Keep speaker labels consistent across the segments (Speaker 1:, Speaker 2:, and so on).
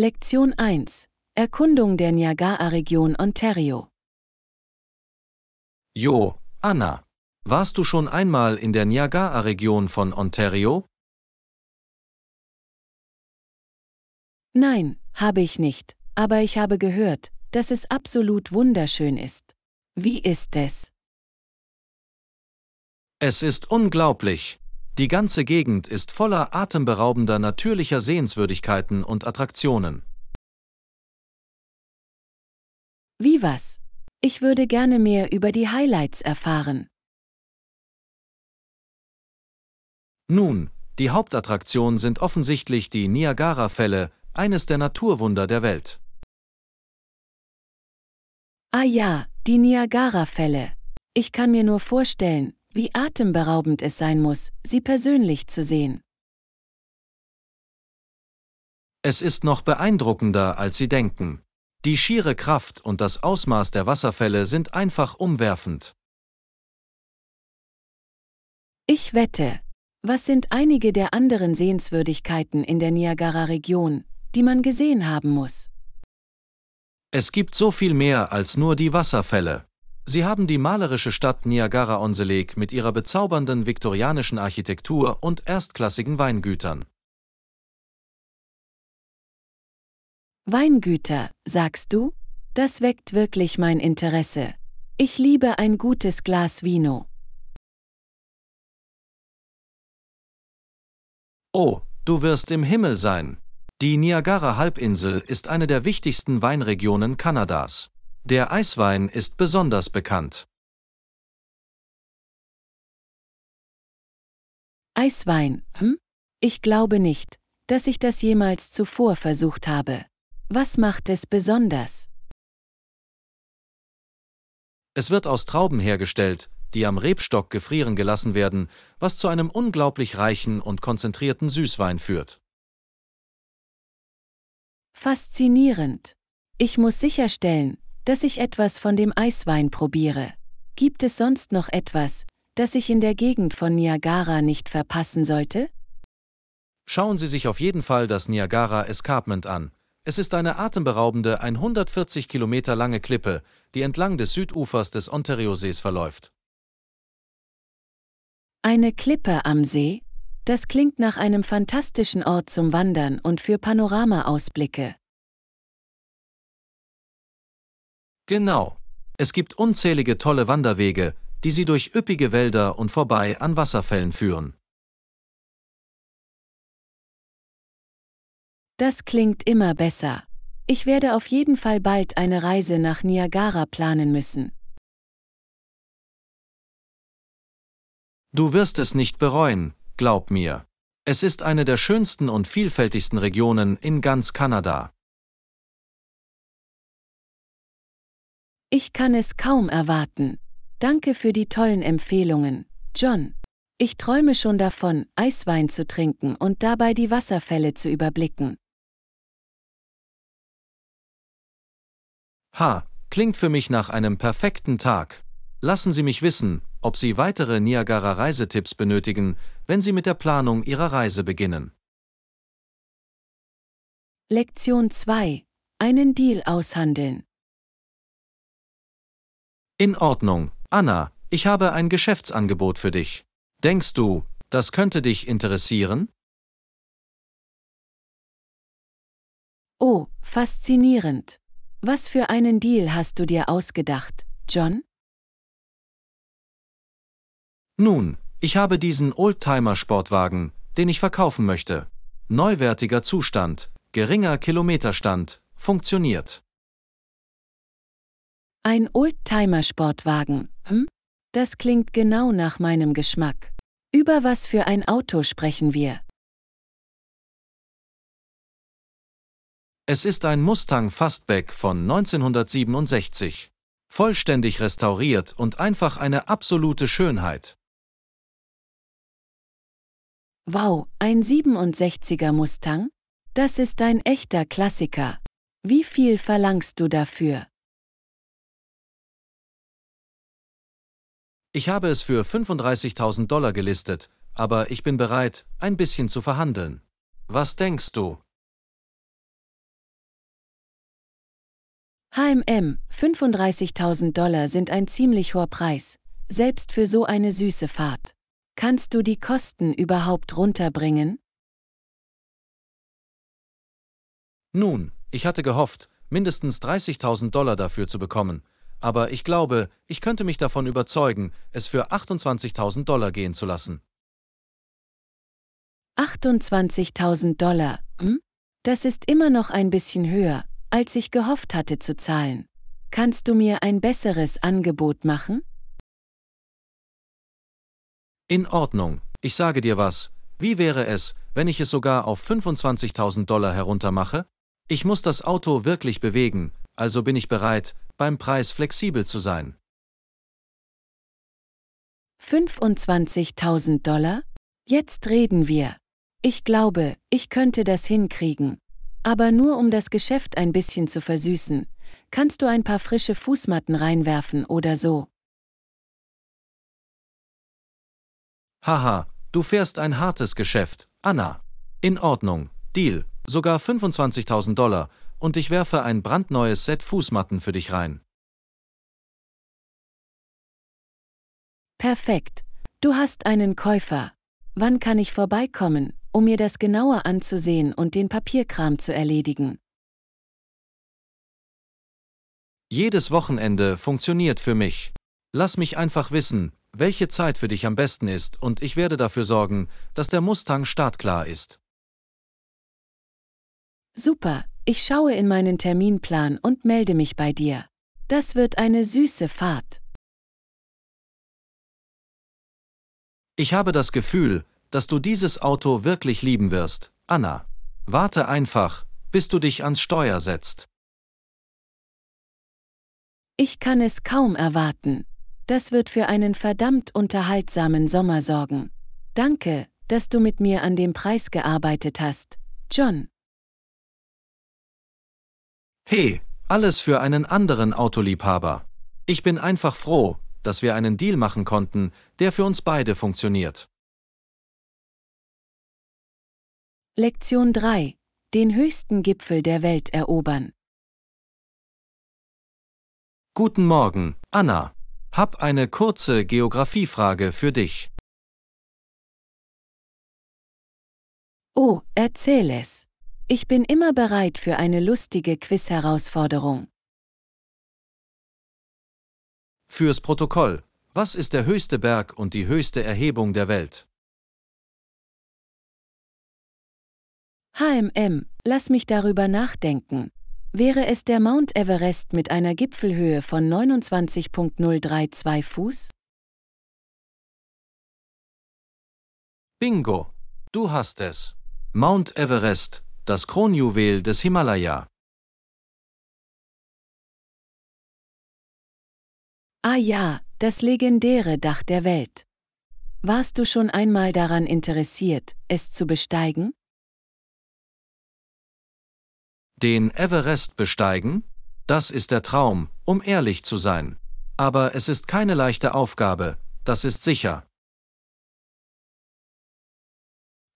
Speaker 1: Lektion 1. Erkundung der Niagara-Region Ontario.
Speaker 2: Jo, Anna. Warst du schon einmal in der Niagara-Region von Ontario?
Speaker 1: Nein, habe ich nicht, aber ich habe gehört, dass es absolut wunderschön ist. Wie ist es?
Speaker 2: Es ist unglaublich. Die ganze Gegend ist voller atemberaubender natürlicher Sehenswürdigkeiten und Attraktionen.
Speaker 1: Wie was? Ich würde gerne mehr über die Highlights erfahren.
Speaker 2: Nun, die Hauptattraktion sind offensichtlich die Niagara-Fälle, eines der Naturwunder der Welt.
Speaker 1: Ah ja, die Niagara-Fälle. Ich kann mir nur vorstellen, wie atemberaubend es sein muss, sie persönlich zu sehen.
Speaker 2: Es ist noch beeindruckender, als Sie denken. Die schiere Kraft und das Ausmaß der Wasserfälle sind einfach umwerfend.
Speaker 1: Ich wette. Was sind einige der anderen Sehenswürdigkeiten in der Niagara-Region, die man gesehen haben muss?
Speaker 2: Es gibt so viel mehr als nur die Wasserfälle. Sie haben die malerische Stadt Niagara-on-the-Lake mit ihrer bezaubernden viktorianischen Architektur und erstklassigen Weingütern.
Speaker 1: Weingüter, sagst du? Das weckt wirklich mein Interesse. Ich liebe ein gutes Glas Vino.
Speaker 2: Oh, du wirst im Himmel sein. Die Niagara-Halbinsel ist eine der wichtigsten Weinregionen Kanadas. Der Eiswein ist besonders bekannt.
Speaker 1: Eiswein, hm? Ich glaube nicht, dass ich das jemals zuvor versucht habe. Was macht es besonders?
Speaker 2: Es wird aus Trauben hergestellt, die am Rebstock gefrieren gelassen werden, was zu einem unglaublich reichen und konzentrierten Süßwein führt.
Speaker 1: Faszinierend. Ich muss sicherstellen, dass ich etwas von dem Eiswein probiere. Gibt es sonst noch etwas, das ich in der Gegend von Niagara nicht verpassen sollte?
Speaker 2: Schauen Sie sich auf jeden Fall das Niagara Escarpment an. Es ist eine atemberaubende 140 Kilometer lange Klippe, die entlang des Südufers des Ontariosees verläuft.
Speaker 1: Eine Klippe am See? Das klingt nach einem fantastischen Ort zum Wandern und für Panoramaausblicke.
Speaker 2: Genau. Es gibt unzählige tolle Wanderwege, die Sie durch üppige Wälder und vorbei an Wasserfällen führen.
Speaker 1: Das klingt immer besser. Ich werde auf jeden Fall bald eine Reise nach Niagara planen müssen.
Speaker 2: Du wirst es nicht bereuen, glaub mir. Es ist eine der schönsten und vielfältigsten Regionen in ganz Kanada.
Speaker 1: Ich kann es kaum erwarten. Danke für die tollen Empfehlungen, John. Ich träume schon davon, Eiswein zu trinken und dabei die Wasserfälle zu überblicken.
Speaker 2: Ha, klingt für mich nach einem perfekten Tag. Lassen Sie mich wissen, ob Sie weitere Niagara-Reisetipps benötigen, wenn Sie mit der Planung Ihrer Reise beginnen.
Speaker 1: Lektion 2. Einen Deal aushandeln.
Speaker 2: In Ordnung, Anna, ich habe ein Geschäftsangebot für dich. Denkst du, das könnte dich interessieren?
Speaker 1: Oh, faszinierend. Was für einen Deal hast du dir ausgedacht, John?
Speaker 2: Nun, ich habe diesen Oldtimer-Sportwagen, den ich verkaufen möchte. Neuwertiger Zustand, geringer Kilometerstand, funktioniert.
Speaker 1: Ein Oldtimer-Sportwagen, hm? Das klingt genau nach meinem Geschmack. Über was für ein Auto sprechen wir?
Speaker 2: Es ist ein Mustang Fastback von 1967. Vollständig restauriert und einfach eine absolute Schönheit.
Speaker 1: Wow, ein 67er Mustang? Das ist ein echter Klassiker. Wie viel verlangst du dafür?
Speaker 2: Ich habe es für $35.000 gelistet, aber ich bin bereit, ein bisschen zu verhandeln. Was denkst du?
Speaker 1: $35.000 sind ein ziemlich hoher Preis, selbst für so eine süße Fahrt. Kannst du die Kosten überhaupt runterbringen?
Speaker 2: Nun, ich hatte gehofft, mindestens $30.000 dafür zu bekommen, aber ich glaube, ich könnte mich davon überzeugen, es für $28.000 gehen zu lassen.
Speaker 1: $28.000, Das ist immer noch ein bisschen höher, als ich gehofft hatte zu zahlen. Kannst du mir ein besseres Angebot machen?
Speaker 2: In Ordnung, ich sage dir was, wie wäre es, wenn ich es sogar auf $25.000 heruntermache? Ich muss das Auto wirklich bewegen, also bin ich bereit, beim Preis flexibel zu sein.
Speaker 1: $25.000? Jetzt reden wir. Ich glaube, ich könnte das hinkriegen. Aber nur um das Geschäft ein bisschen zu versüßen, kannst du ein paar frische Fußmatten reinwerfen oder so.
Speaker 2: Haha, du fährst ein hartes Geschäft, Anna. In Ordnung, Deal, sogar $25.000 und ich werfe ein brandneues Set Fußmatten für dich rein.
Speaker 1: Perfekt. Du hast einen Käufer. Wann kann ich vorbeikommen, um mir das genauer anzusehen und den Papierkram zu erledigen?
Speaker 2: Jedes Wochenende funktioniert für mich. Lass mich einfach wissen, welche Zeit für dich am besten ist und ich werde dafür sorgen, dass der Mustang startklar ist.
Speaker 1: Super, ich schaue in meinen Terminplan und melde mich bei dir. Das wird eine süße Fahrt.
Speaker 2: Ich habe das Gefühl, dass du dieses Auto wirklich lieben wirst, Anna. Warte einfach, bis du dich ans Steuer setzt.
Speaker 1: Ich kann es kaum erwarten. Das wird für einen verdammt unterhaltsamen Sommer sorgen. Danke, dass du mit mir an dem Preis gearbeitet hast, John.
Speaker 2: Hey, alles für einen anderen Autoliebhaber. Ich bin einfach froh, dass wir einen Deal machen konnten, der für uns beide funktioniert.
Speaker 1: Lektion 3: Den höchsten Gipfel der Welt erobern.
Speaker 2: Guten Morgen, Anna. Hab eine kurze Geografiefrage für dich.
Speaker 1: Oh, erzähl es. Ich bin immer bereit für eine lustige Quiz-Herausforderung.
Speaker 2: Fürs Protokoll, was ist der höchste Berg und die höchste Erhebung der Welt?
Speaker 1: Lass mich darüber nachdenken. Wäre es der Mount Everest mit einer Gipfelhöhe von 29,032 Fuß?
Speaker 2: Bingo! Du hast es. Mount Everest, das Kronjuwel des Himalaya.
Speaker 1: Ah ja, das legendäre Dach der Welt. Warst du schon einmal daran interessiert, es zu besteigen?
Speaker 2: Den Everest besteigen? Das ist der Traum, um ehrlich zu sein. Aber es ist keine leichte Aufgabe, das ist sicher.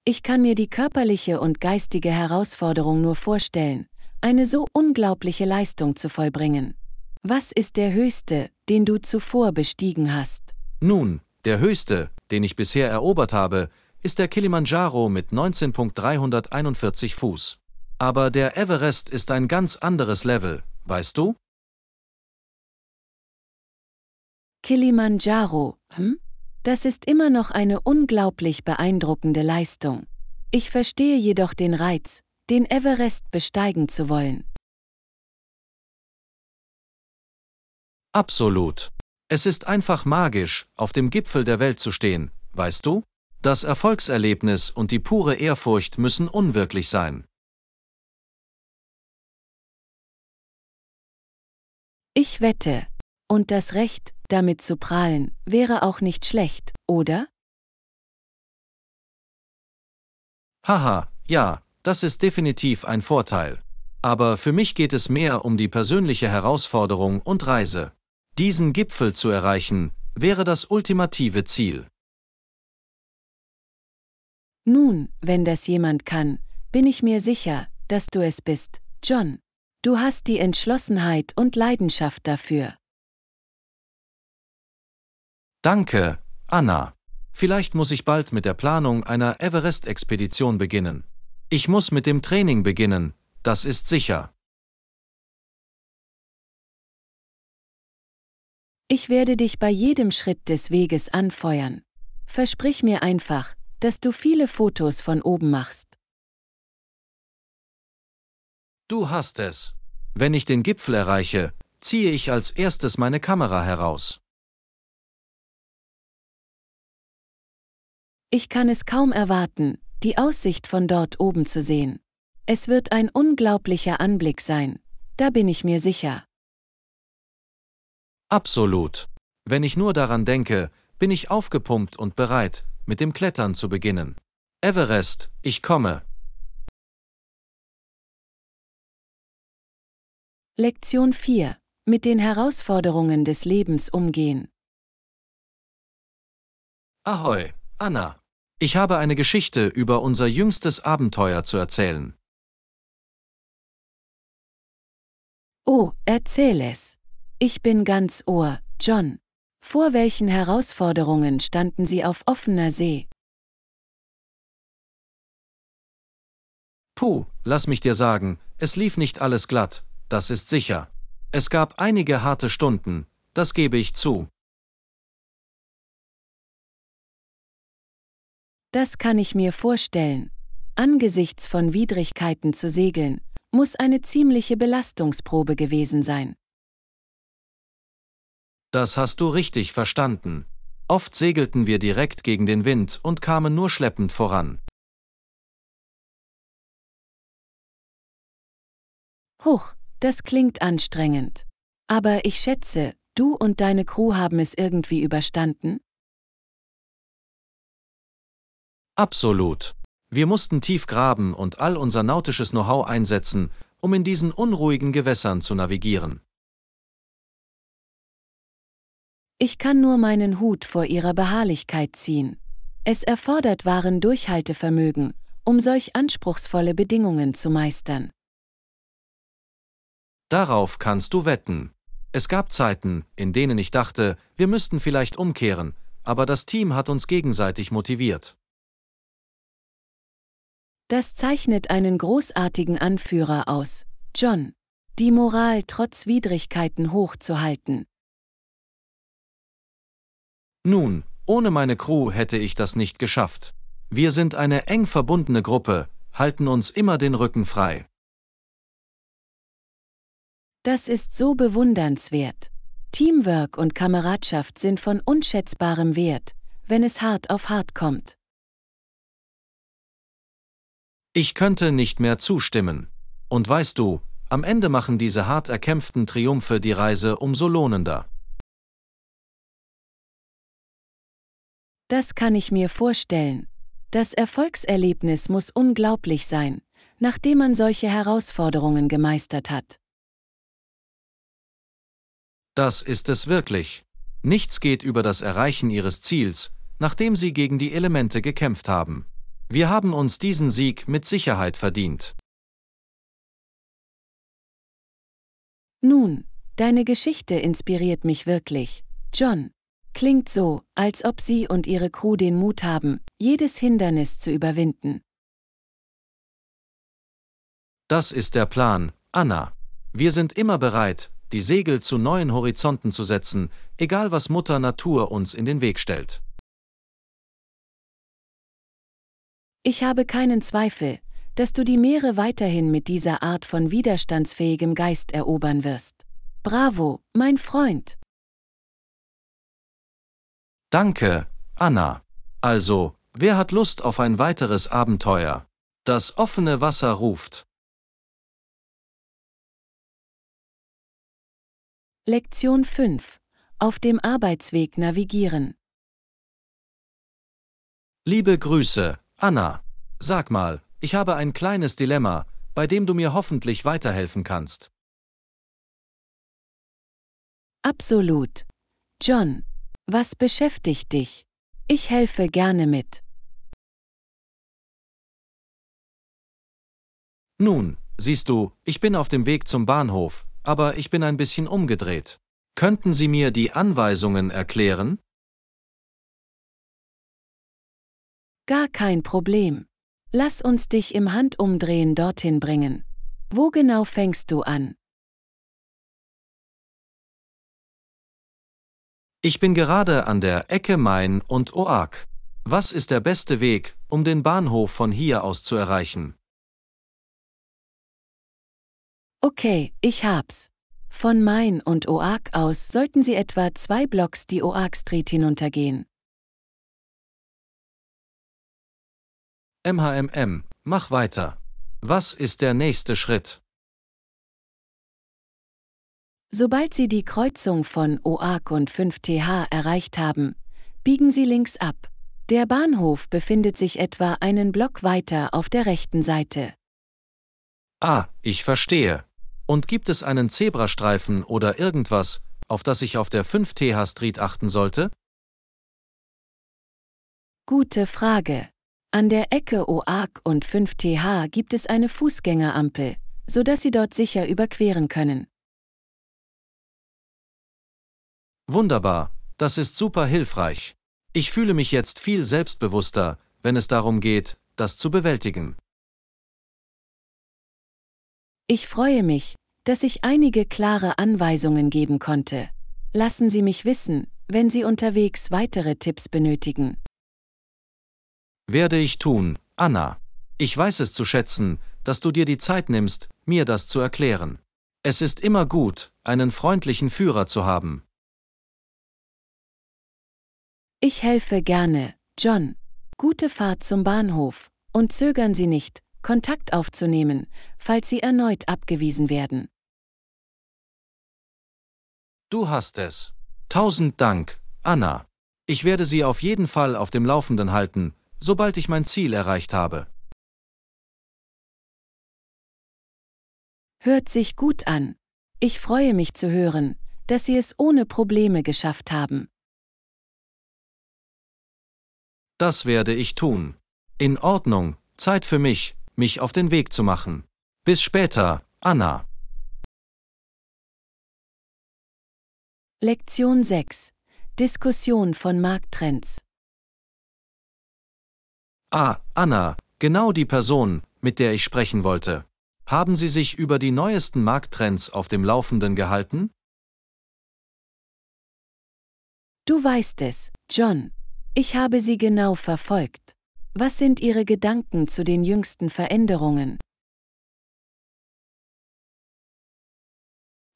Speaker 1: Ich kann mir die körperliche und geistige Herausforderung nur vorstellen, eine so unglaubliche Leistung zu vollbringen. Was ist der höchste, den du zuvor bestiegen hast?
Speaker 2: Nun, der höchste, den ich bisher erobert habe, ist der Kilimanjaro mit 19,341 Fuß. Aber der Everest ist ein ganz anderes Level, weißt du?
Speaker 1: Kilimanjaro, Das ist immer noch eine unglaublich beeindruckende Leistung. Ich verstehe jedoch den Reiz, den Everest besteigen zu wollen.
Speaker 2: Absolut. Es ist einfach magisch, auf dem Gipfel der Welt zu stehen, weißt du? Das Erfolgserlebnis und die pure Ehrfurcht müssen unwirklich sein.
Speaker 1: Ich wette. Und das Recht, damit zu prahlen, wäre auch nicht schlecht, oder?
Speaker 2: Haha, ja, das ist definitiv ein Vorteil. Aber für mich geht es mehr um die persönliche Herausforderung und Reise. Diesen Gipfel zu erreichen, wäre das ultimative Ziel.
Speaker 1: Nun, wenn das jemand kann, bin ich mir sicher, dass du es bist, John. Du hast die Entschlossenheit und Leidenschaft dafür.
Speaker 2: Danke, Anna. Vielleicht muss ich bald mit der Planung einer Everest-Expedition beginnen. Ich muss mit dem Training beginnen, das ist sicher.
Speaker 1: Ich werde dich bei jedem Schritt des Weges anfeuern. Versprich mir einfach, dass du viele Fotos von oben machst.
Speaker 2: Du hast es. Wenn ich den Gipfel erreiche, ziehe ich als erstes meine Kamera heraus.
Speaker 1: Ich kann es kaum erwarten, die Aussicht von dort oben zu sehen. Es wird ein unglaublicher Anblick sein, da bin ich mir sicher.
Speaker 2: Absolut. Wenn ich nur daran denke, bin ich aufgepumpt und bereit, mit dem Klettern zu beginnen. Everest, ich komme.
Speaker 1: Lektion 4. Mit den Herausforderungen des Lebens umgehen.
Speaker 2: Ahoi, Anna. Ich habe eine Geschichte über unser jüngstes Abenteuer zu erzählen.
Speaker 1: Oh, erzähl es. Ich bin ganz Ohr, John. Vor welchen Herausforderungen standen Sie auf offener See?
Speaker 2: Puh, lass mich dir sagen, es lief nicht alles glatt, das ist sicher. Es gab einige harte Stunden, das gebe ich zu.
Speaker 1: Das kann ich mir vorstellen. Angesichts von Widrigkeiten zu segeln, muss eine ziemliche Belastungsprobe gewesen sein.
Speaker 2: Das hast du richtig verstanden. Oft segelten wir direkt gegen den Wind und kamen nur schleppend voran.
Speaker 1: Huch, das klingt anstrengend. Aber ich schätze, du und deine Crew haben es irgendwie überstanden?
Speaker 2: Absolut. Wir mussten tief graben und all unser nautisches Know-how einsetzen, um in diesen unruhigen Gewässern zu navigieren.
Speaker 1: Ich kann nur meinen Hut vor ihrer Beharrlichkeit ziehen. Es erfordert wahren Durchhaltevermögen, um solch anspruchsvolle Bedingungen zu meistern.
Speaker 2: Darauf kannst du wetten. Es gab Zeiten, in denen ich dachte, wir müssten vielleicht umkehren, aber das Team hat uns gegenseitig motiviert.
Speaker 1: Das zeichnet einen großartigen Anführer aus, John. Die Moral trotz Widrigkeiten hochzuhalten.
Speaker 2: Nun, ohne meine Crew hätte ich das nicht geschafft. Wir sind eine eng verbundene Gruppe, halten uns immer den Rücken frei.
Speaker 1: Das ist so bewundernswert. Teamwork und Kameradschaft sind von unschätzbarem Wert, wenn es hart auf hart kommt.
Speaker 2: Ich könnte nicht mehr zustimmen. Und weißt du, am Ende machen diese hart erkämpften Triumphe die Reise umso lohnender.
Speaker 1: Das kann ich mir vorstellen. Das Erfolgserlebnis muss unglaublich sein, nachdem man solche Herausforderungen gemeistert hat.
Speaker 2: Das ist es wirklich. Nichts geht über das Erreichen ihres Ziels, nachdem sie gegen die Elemente gekämpft haben. Wir haben uns diesen Sieg mit Sicherheit verdient.
Speaker 1: Nun, deine Geschichte inspiriert mich wirklich, John. Klingt so, als ob Sie und Ihre Crew den Mut haben, jedes Hindernis zu überwinden.
Speaker 2: Das ist der Plan, Anna. Wir sind immer bereit, die Segel zu neuen Horizonten zu setzen, egal was Mutter Natur uns in den Weg stellt.
Speaker 1: Ich habe keinen Zweifel, dass du die Meere weiterhin mit dieser Art von widerstandsfähigem Geist erobern wirst. Bravo, mein Freund!
Speaker 2: Danke, Anna. Also, wer hat Lust auf ein weiteres Abenteuer? Das offene Wasser ruft.
Speaker 1: Lektion 5. Auf dem Arbeitsweg navigieren.
Speaker 2: Liebe Grüße, Anna. Sag mal, ich habe ein kleines Dilemma, bei dem du mir hoffentlich weiterhelfen kannst.
Speaker 1: Absolut. John, was beschäftigt dich? Ich helfe gerne mit.
Speaker 2: Nun, Siehst du, ich bin auf dem Weg zum Bahnhof, aber ich bin ein bisschen umgedreht. Könnten Sie mir die Anweisungen erklären?
Speaker 1: Gar kein Problem. Lass uns dich im Handumdrehen dorthin bringen. Wo genau fängst du an?
Speaker 2: Ich bin gerade an der Ecke Main und Oak. Was ist der beste Weg, um den Bahnhof von hier aus zu erreichen?
Speaker 1: Okay, ich hab's. Von Main und Oak aus sollten Sie etwa 2 Blocks die Oak Street hinuntergehen.
Speaker 2: Mach weiter. Was ist der nächste Schritt?
Speaker 1: Sobald Sie die Kreuzung von Oak und 5TH erreicht haben, biegen Sie links ab. Der Bahnhof befindet sich etwa einen Block weiter auf der rechten Seite.
Speaker 2: Ah, ich verstehe. Und gibt es einen Zebrastreifen oder irgendwas, auf das ich auf der 5TH Street achten sollte?
Speaker 1: Gute Frage. An der Ecke Oak und 5TH gibt es eine Fußgängerampel, sodass Sie dort sicher überqueren können.
Speaker 2: Wunderbar, das ist super hilfreich. Ich fühle mich jetzt viel selbstbewusster, wenn es darum geht, das zu bewältigen.
Speaker 1: Ich freue mich, dass ich einige klare Anweisungen geben konnte. Lassen Sie mich wissen, wenn Sie unterwegs weitere Tipps benötigen.
Speaker 2: Werde ich tun, Anna. Ich weiß es zu schätzen, dass du dir die Zeit nimmst, mir das zu erklären. Es ist immer gut, einen freundlichen Führer zu haben.
Speaker 1: Ich helfe gerne, John. Gute Fahrt zum Bahnhof und zögern Sie nicht, Kontakt aufzunehmen, falls Sie erneut abgewiesen werden.
Speaker 2: Du hast es. 1000 Dank, Anna. Ich werde Sie auf jeden Fall auf dem Laufenden halten, sobald ich mein Ziel erreicht habe.
Speaker 1: Hört sich gut an. Ich freue mich zu hören, dass Sie es ohne Probleme geschafft haben.
Speaker 2: Das werde ich tun. In Ordnung, Zeit für mich, mich auf den Weg zu machen. Bis später, Anna.
Speaker 1: Lektion 6. Diskussion von Markttrends.
Speaker 2: Ah, Anna, genau die Person, mit der ich sprechen wollte. Haben Sie sich über die neuesten Markttrends auf dem Laufenden gehalten?
Speaker 1: Du weißt es, John. Ich habe Sie genau verfolgt. Was sind Ihre Gedanken zu den jüngsten Veränderungen?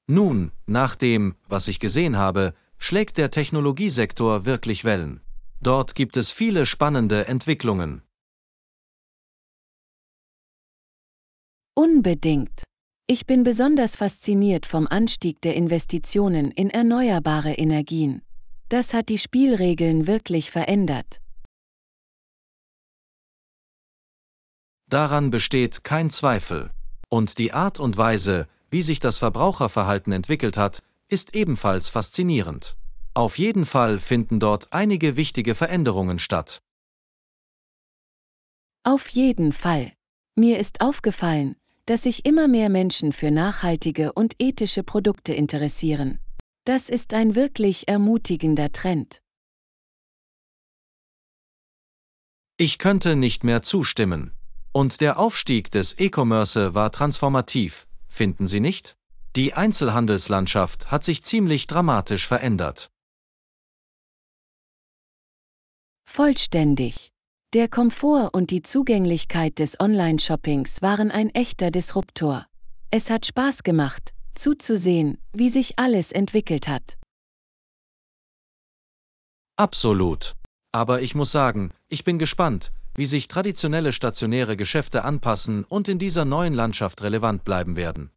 Speaker 2: Nun, nach dem, was ich gesehen habe, schlägt der Technologiesektor wirklich Wellen. Dort gibt es viele spannende Entwicklungen.
Speaker 1: Unbedingt. Ich bin besonders fasziniert vom Anstieg der Investitionen in erneuerbare Energien. Das hat die Spielregeln wirklich verändert.
Speaker 2: Daran besteht kein Zweifel. Und die Art und Weise, wie sich das Verbraucherverhalten entwickelt hat, ist ebenfalls faszinierend. Auf jeden Fall finden dort einige wichtige Veränderungen statt.
Speaker 1: Auf jeden Fall. Mir ist aufgefallen, dass sich immer mehr Menschen für nachhaltige und ethische Produkte interessieren. Das ist ein wirklich ermutigender Trend.
Speaker 2: Ich könnte nicht mehr zustimmen. Und der Aufstieg des E-Commerce war transformativ, finden Sie nicht? Die Einzelhandelslandschaft hat sich ziemlich dramatisch verändert.
Speaker 1: Vollständig. Der Komfort und die Zugänglichkeit des Online-Shoppings waren ein echter Disruptor. Es hat Spaß gemacht, zuzusehen, wie sich alles entwickelt hat.
Speaker 2: Absolut. Aber ich muss sagen, ich bin gespannt, wie sich traditionelle stationäre Geschäfte anpassen und in dieser neuen Landschaft relevant bleiben werden.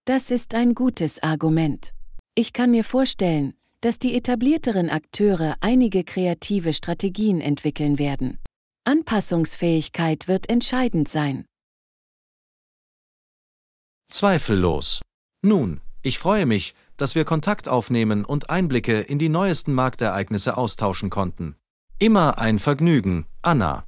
Speaker 1: Das ist ein gutes Argument. Ich kann mir vorstellen, dass die etablierteren Akteure einige kreative Strategien entwickeln werden. Anpassungsfähigkeit wird entscheidend sein.
Speaker 2: Zweifellos. Nun, ich freue mich, dass wir Kontakt aufnehmen und Einblicke in die neuesten Marktereignisse austauschen konnten. Immer ein Vergnügen, Anna.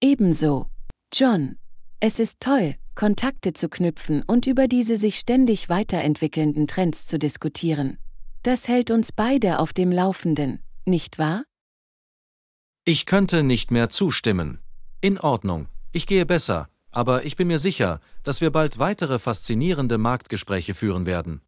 Speaker 1: Ebenso, John. Es ist toll, Kontakte zu knüpfen und über diese sich ständig weiterentwickelnden Trends zu diskutieren. Das hält uns beide auf dem Laufenden, nicht wahr?
Speaker 2: Ich könnte nicht mehr zustimmen. In Ordnung, ich gehe besser, aber ich bin mir sicher, dass wir bald weitere faszinierende Marktgespräche führen werden.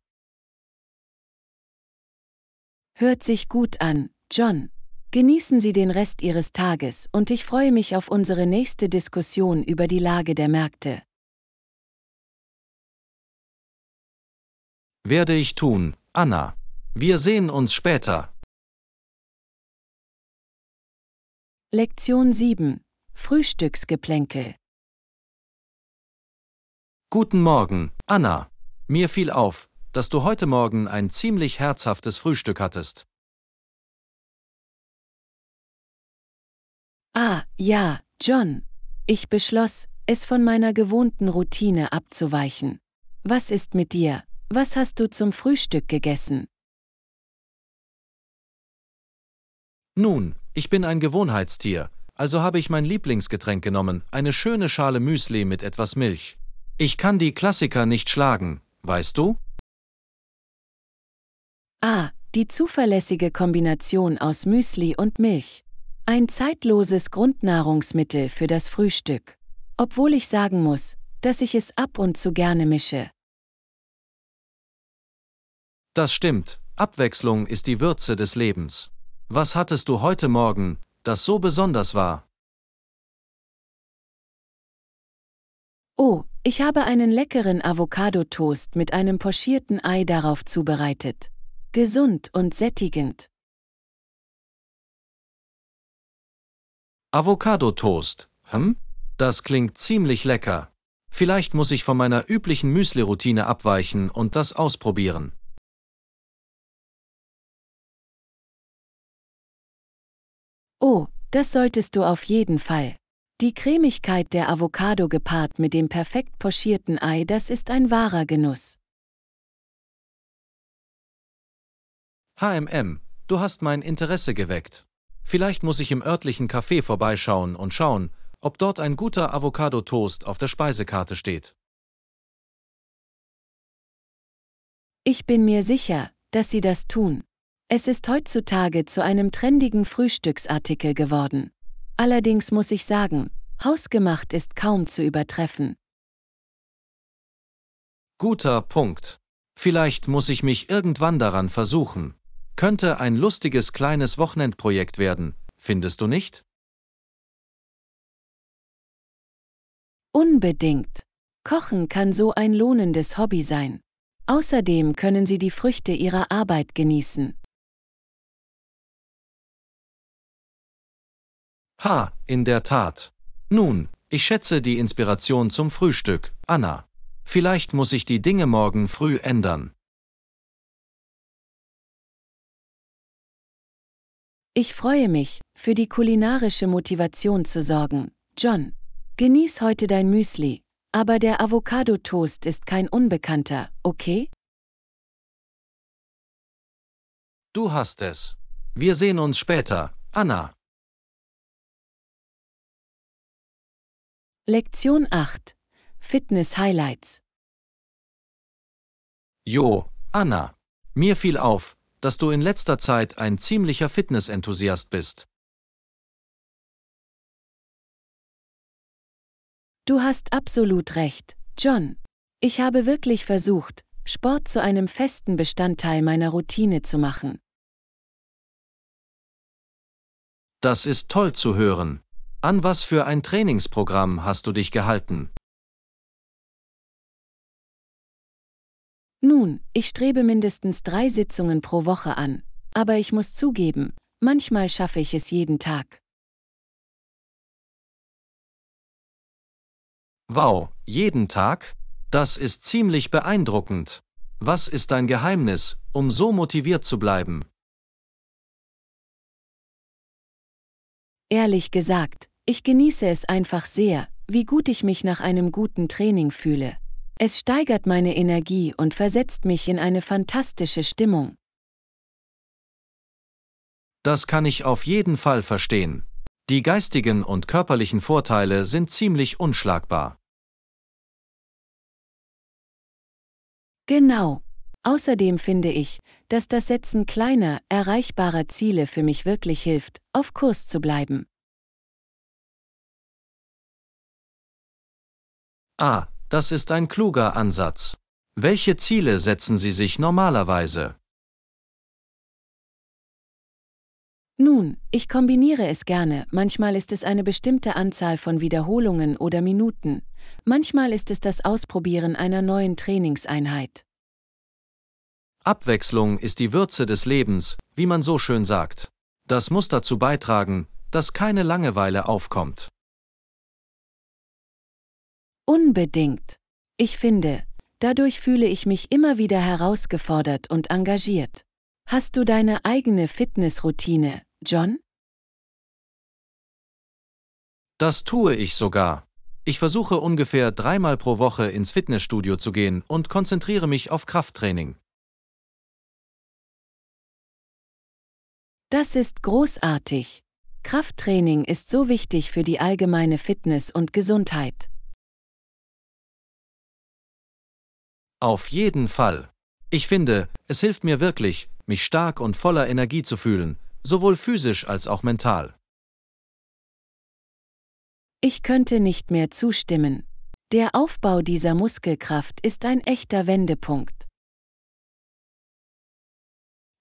Speaker 1: Hört sich gut an, John. Genießen Sie den Rest Ihres Tages und ich freue mich auf unsere nächste Diskussion über die Lage der Märkte.
Speaker 2: Werde ich tun, Anna. Wir sehen uns später.
Speaker 1: Lektion 7. Frühstücksgeplänkel.
Speaker 2: Guten Morgen, Anna. Mir fiel auf, dass du heute Morgen ein ziemlich herzhaftes Frühstück hattest.
Speaker 1: Ah, ja, John. Ich beschloss, es von meiner gewohnten Routine abzuweichen. Was ist mit dir? Was hast du zum Frühstück gegessen?
Speaker 2: Nun, ich bin ein Gewohnheitstier, also habe ich mein Lieblingsgetränk genommen, eine schöne Schale Müsli mit etwas Milch. Ich kann die Klassiker nicht schlagen, weißt du?
Speaker 1: Ah, die zuverlässige Kombination aus Müsli und Milch. Ein zeitloses Grundnahrungsmittel für das Frühstück. Obwohl ich sagen muss, dass ich es ab und zu gerne mische.
Speaker 2: Das stimmt, Abwechslung ist die Würze des Lebens. Was hattest du heute Morgen, das so besonders war?
Speaker 1: Oh, ich habe einen leckeren Avocado-Toast mit einem pochierten Ei darauf zubereitet. Gesund und sättigend.
Speaker 2: Avocado-Toast, Das klingt ziemlich lecker. Vielleicht muss ich von meiner üblichen Müsli-Routine abweichen und das ausprobieren.
Speaker 1: Oh, das solltest du auf jeden Fall. Die Cremigkeit der Avocado gepaart mit dem perfekt pochierten Ei, das ist ein wahrer Genuss.
Speaker 2: Du hast mein Interesse geweckt. Vielleicht muss ich im örtlichen Café vorbeischauen und schauen, ob dort ein guter Avocado-Toast auf der Speisekarte steht.
Speaker 1: Ich bin mir sicher, dass sie das tun. Es ist heutzutage zu einem trendigen Frühstücksartikel geworden. Allerdings muss ich sagen, hausgemacht ist kaum zu übertreffen.
Speaker 2: Guter Punkt. Vielleicht muss ich mich irgendwann daran versuchen. Könnte ein lustiges kleines Wochenendprojekt werden, findest du nicht?
Speaker 1: Unbedingt. Kochen kann so ein lohnendes Hobby sein. Außerdem können Sie die Früchte Ihrer Arbeit genießen.
Speaker 2: In der Tat. Nun, ich schätze die Inspiration zum Frühstück, Anna. Vielleicht muss ich die Dinge morgen früh ändern.
Speaker 1: Ich freue mich, für die kulinarische Motivation zu sorgen, John. Genieß heute dein Müsli, aber der Avocado-Toast ist kein Unbekannter, okay?
Speaker 2: Du hast es. Wir sehen uns später, Anna.
Speaker 1: Lektion 8. Fitness-Highlights.
Speaker 2: Jo, Anna. Mir fiel auf, dass du in letzter Zeit ein ziemlicher Fitness-Enthusiast bist.
Speaker 1: Du hast absolut recht, John. Ich habe wirklich versucht, Sport zu einem festen Bestandteil meiner Routine zu machen.
Speaker 2: Das ist toll zu hören. An was für ein Trainingsprogramm hast du dich gehalten?
Speaker 1: Nun, ich strebe mindestens 3 Sitzungen pro Woche an, aber ich muss zugeben, manchmal schaffe ich es jeden Tag.
Speaker 2: Wow, jeden Tag? Das ist ziemlich beeindruckend. Was ist dein Geheimnis, um so motiviert zu bleiben?
Speaker 1: Ehrlich gesagt, ich genieße es einfach sehr, wie gut ich mich nach einem guten Training fühle. Es steigert meine Energie und versetzt mich in eine fantastische Stimmung.
Speaker 2: Das kann ich auf jeden Fall verstehen. Die geistigen und körperlichen Vorteile sind ziemlich unschlagbar.
Speaker 1: Genau. Außerdem finde ich, dass das Setzen kleiner, erreichbarer Ziele für mich wirklich hilft, auf Kurs zu bleiben.
Speaker 2: Ah, das ist ein kluger Ansatz. Welche Ziele setzen Sie sich normalerweise?
Speaker 1: Nun, ich kombiniere es gerne, manchmal ist es eine bestimmte Anzahl von Wiederholungen oder Minuten, manchmal ist es das Ausprobieren einer neuen Trainingseinheit.
Speaker 2: Abwechslung ist die Würze des Lebens, wie man so schön sagt. Das muss dazu beitragen, dass keine Langeweile aufkommt.
Speaker 1: Unbedingt. Ich finde, dadurch fühle ich mich immer wieder herausgefordert und engagiert. Hast du deine eigene Fitnessroutine, John?
Speaker 2: Das tue ich sogar. Ich versuche ungefähr 3-mal pro Woche ins Fitnessstudio zu gehen und konzentriere mich auf Krafttraining.
Speaker 1: Das ist großartig. Krafttraining ist so wichtig für die allgemeine Fitness und Gesundheit.
Speaker 2: Auf jeden Fall. Ich finde, es hilft mir wirklich, mich stark und voller Energie zu fühlen, sowohl physisch als auch mental.
Speaker 1: Ich könnte nicht mehr zustimmen. Der Aufbau dieser Muskelkraft ist ein echter Wendepunkt.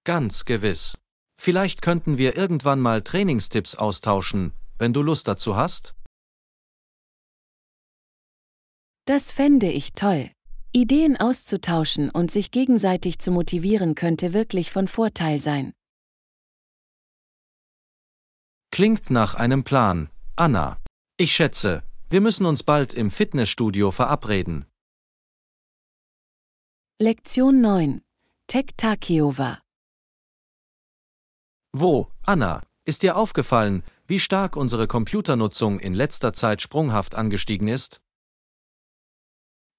Speaker 2: Ganz gewiss. Vielleicht könnten wir irgendwann mal Trainingstipps austauschen, wenn du Lust dazu hast?
Speaker 1: Das fände ich toll. Ideen auszutauschen und sich gegenseitig zu motivieren könnte wirklich von Vorteil sein.
Speaker 2: Klingt nach einem Plan, Anna. Ich schätze, wir müssen uns bald im Fitnessstudio verabreden.
Speaker 1: Lektion 9. Tek-Takeover.
Speaker 2: Wo, Anna, ist dir aufgefallen, wie stark unsere Computernutzung in letzter Zeit sprunghaft angestiegen ist?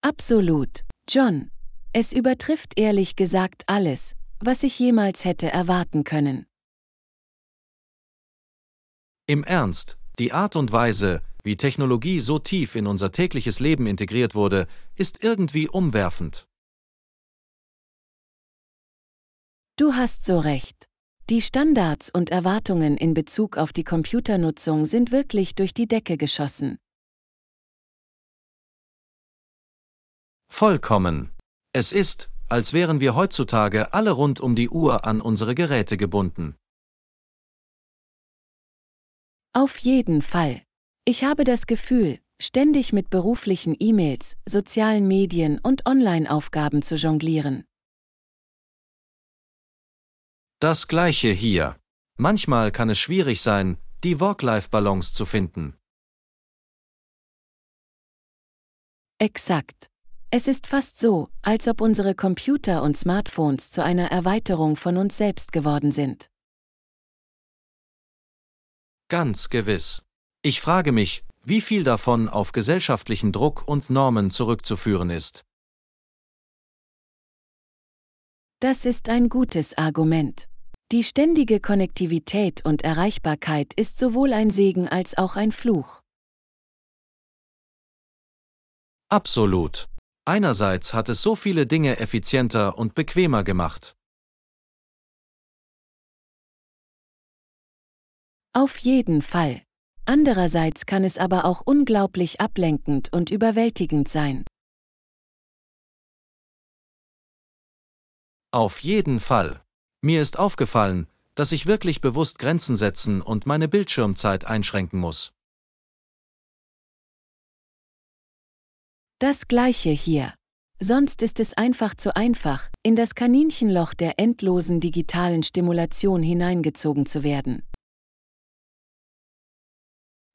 Speaker 1: Absolut, John. Es übertrifft ehrlich gesagt alles, was ich jemals hätte erwarten können.
Speaker 2: Im Ernst, die Art und Weise, wie Technologie so tief in unser tägliches Leben integriert wurde, ist irgendwie umwerfend.
Speaker 1: Du hast so recht. Die Standards und Erwartungen in Bezug auf die Computernutzung sind wirklich durch die Decke geschossen.
Speaker 2: Vollkommen. Es ist, als wären wir heutzutage alle rund um die Uhr an unsere Geräte gebunden.
Speaker 1: Auf jeden Fall. Ich habe das Gefühl, ständig mit beruflichen E-Mails, sozialen Medien und Online-Aufgaben zu jonglieren.
Speaker 2: Das Gleiche hier. Manchmal kann es schwierig sein, die Work-Life-Balance zu finden.
Speaker 1: Exakt. Es ist fast so, als ob unsere Computer und Smartphones zu einer Erweiterung von uns selbst geworden sind.
Speaker 2: Ganz gewiss. Ich frage mich, wie viel davon auf gesellschaftlichen Druck und Normen zurückzuführen ist.
Speaker 1: Das ist ein gutes Argument. Die ständige Konnektivität und Erreichbarkeit ist sowohl ein Segen als auch ein Fluch.
Speaker 2: Absolut. Einerseits hat es so viele Dinge effizienter und bequemer gemacht.
Speaker 1: Auf jeden Fall. Andererseits kann es aber auch unglaublich ablenkend und überwältigend sein.
Speaker 2: Auf jeden Fall. Mir ist aufgefallen, dass ich wirklich bewusst Grenzen setzen und meine Bildschirmzeit einschränken muss.
Speaker 1: Das Gleiche hier. Sonst ist es einfach zu einfach, in das Kaninchenloch der endlosen digitalen Stimulation hineingezogen zu werden.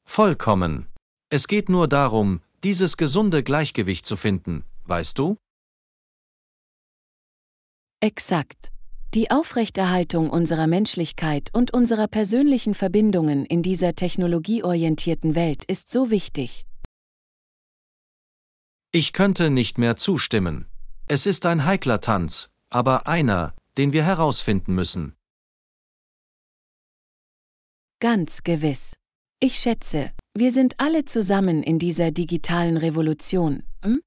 Speaker 2: Vollkommen. Es geht nur darum, dieses gesunde Gleichgewicht zu finden, weißt du?
Speaker 1: Exakt. Die Aufrechterhaltung unserer Menschlichkeit und unserer persönlichen Verbindungen in dieser technologieorientierten Welt ist so wichtig.
Speaker 2: Ich könnte nicht mehr zustimmen. Es ist ein heikler Tanz, aber einer, den wir herausfinden müssen.
Speaker 1: Ganz gewiss. Ich schätze, wir sind alle zusammen in dieser digitalen Revolution, hm?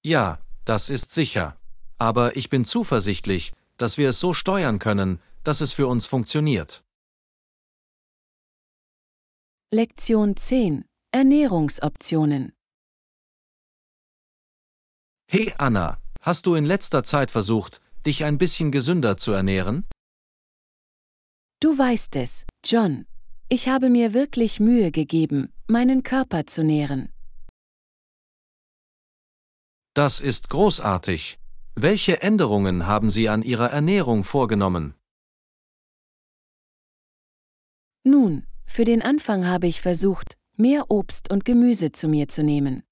Speaker 2: Ja, das ist sicher. Aber ich bin zuversichtlich, dass wir es so steuern können, dass es für uns funktioniert.
Speaker 1: Lektion 10. Ernährungsoptionen.
Speaker 2: Hey Anna, hast du in letzter Zeit versucht, dich ein bisschen gesünder zu ernähren?
Speaker 1: Du weißt es, John. Ich habe mir wirklich Mühe gegeben, meinen Körper zu nähren.
Speaker 2: Das ist großartig. Welche Änderungen haben Sie an Ihrer Ernährung vorgenommen?
Speaker 1: Nun, für den Anfang habe ich versucht, mehr Obst und Gemüse zu mir zu nehmen.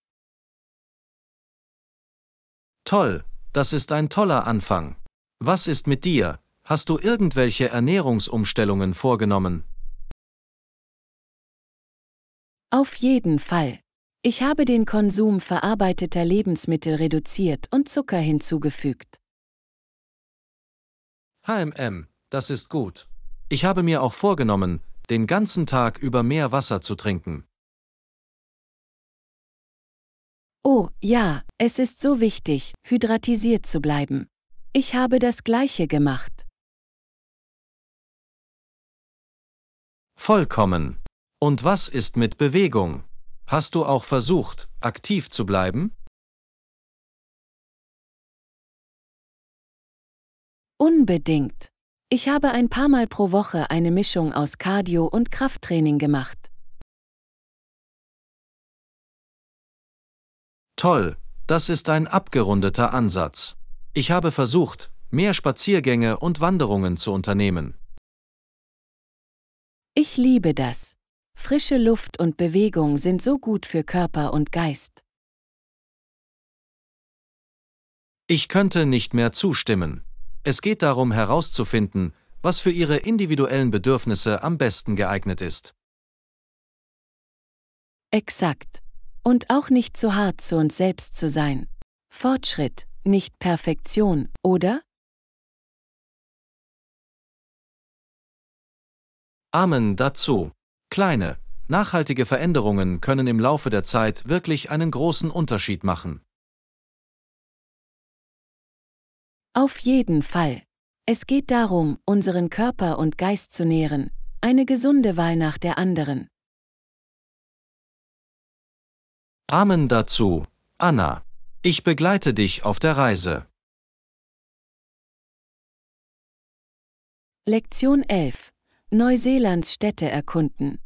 Speaker 2: Toll, das ist ein toller Anfang. Was ist mit dir? Hast du irgendwelche Ernährungsumstellungen vorgenommen?
Speaker 1: Auf jeden Fall. Ich habe den Konsum verarbeiteter Lebensmittel reduziert und Zucker hinzugefügt.
Speaker 2: Das ist gut. Ich habe mir auch vorgenommen, den ganzen Tag über mehr Wasser zu trinken.
Speaker 1: Oh, ja, es ist so wichtig, hydratisiert zu bleiben. Ich habe das Gleiche gemacht.
Speaker 2: Vollkommen. Und was ist mit Bewegung? Hast du auch versucht, aktiv zu bleiben?
Speaker 1: Unbedingt. Ich habe ein paar Mal pro Woche eine Mischung aus Cardio und Krafttraining gemacht.
Speaker 2: Toll, das ist ein abgerundeter Ansatz. Ich habe versucht, mehr Spaziergänge und Wanderungen zu unternehmen.
Speaker 1: Ich liebe das. Frische Luft und Bewegung sind so gut für Körper und Geist.
Speaker 2: Ich könnte nicht mehr zustimmen. Es geht darum herauszufinden, was für Ihre individuellen Bedürfnisse am besten geeignet ist.
Speaker 1: Exakt. Und auch nicht zu hart zu uns selbst zu sein. Fortschritt, nicht Perfektion, oder?
Speaker 2: Amen dazu. Kleine, nachhaltige Veränderungen können im Laufe der Zeit wirklich einen großen Unterschied machen.
Speaker 1: Auf jeden Fall. Es geht darum, unseren Körper und Geist zu nähren, eine gesunde Wahl nach der anderen.
Speaker 2: Amen dazu, Anna. Ich begleite dich auf der Reise.
Speaker 1: Lektion 11. Neuseelands Städte erkunden.